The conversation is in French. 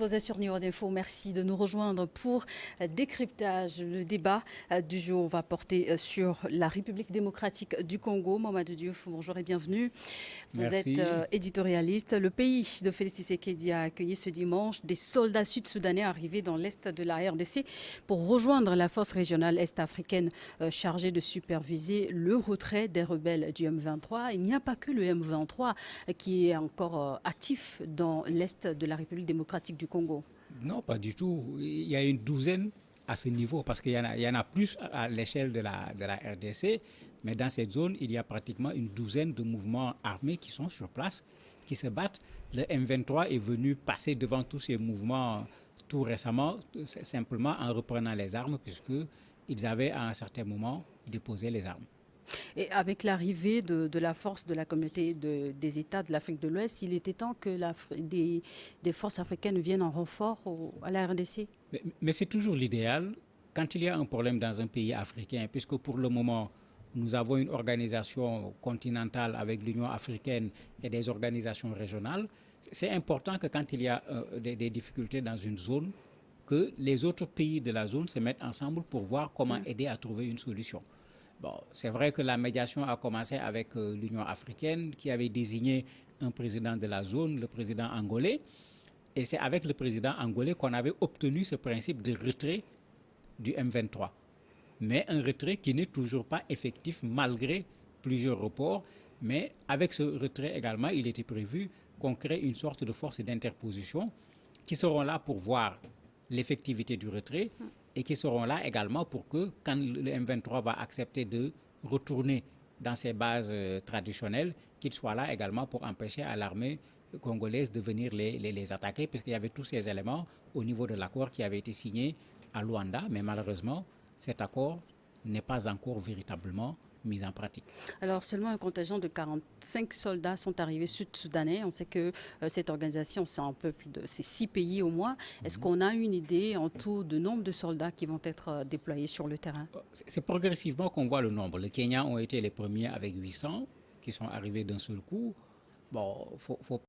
vous êtes sur New York Info. Merci de nous rejoindre pour décryptage. Le débat du jour va porter sur la République démocratique du Congo. Mamadou Diouf, bonjour et bienvenue. Vous êtes Merci. éditorialiste. Le pays de Félix Tshisekedi a accueilli ce dimanche des soldats sud-soudanais arrivés dans l'est de la RDC pour rejoindre la force régionale est-africaine chargée de superviser le retrait des rebelles du M23. Il n'y a pas que le M23 qui est encore actif dans l'est de la République démocratique du Congo. Non, pas du tout. Il y a une douzaine à ce niveau, parce qu'il y en a plus à l'échelle de la RDC, mais dans cette zone, il y a pratiquement une douzaine de mouvements armés qui sont sur place, qui se battent. Le M23 est venu passer devant tous ces mouvements tout récemment, simplement en reprenant les armes, puisqu'ils avaient à un certain moment déposé les armes. Et avec l'arrivée de la force de la communauté des États de l'Afrique de l'Ouest, il était temps que des forces africaines viennent en renfort à la RDC. Mais c'est toujours l'idéal quand il y a un problème dans un pays africain, puisque pour le moment, nous avons une organisation continentale avec l'Union africaine et des organisations régionales. C'est important que quand il y a des difficultés dans une zone, que les autres pays de la zone se mettent ensemble pour voir comment aider à trouver une solution. Bon, c'est vrai que la médiation a commencé avec l'Union africaine qui avait désigné un président de la zone, le président angolais. Et c'est avec le président angolais qu'on avait obtenu ce principe de retrait du M23. Mais un retrait qui n'est toujours pas effectif malgré plusieurs reports. Mais avec ce retrait également, il était prévu qu'on crée une sorte de force d'interposition qui seront là pour voir l'effectivité du retrait et qui seront là également pour que, quand le M23 va accepter de retourner dans ses bases traditionnelles, qu'il soit là également pour empêcher à l'armée congolaise de venir les attaquer, puisqu'il y avait tous ces éléments au niveau de l'accord qui avait été signé à Luanda, mais malheureusement, cet accord n'est pas encore véritablement mis en pratique. Alors seulement un contingent de 45 soldats sont arrivés sud-soudanais. On sait que cette organisation, c'est un peu plus de 6 pays au moins. Est-ce qu'on a une idée en tout du nombre de soldats qui vont être déployés sur le terrain? C'est progressivement qu'on voit le nombre. Les Kenyans ont été les premiers avec 800 qui sont arrivés d'un seul coup. Bon, faut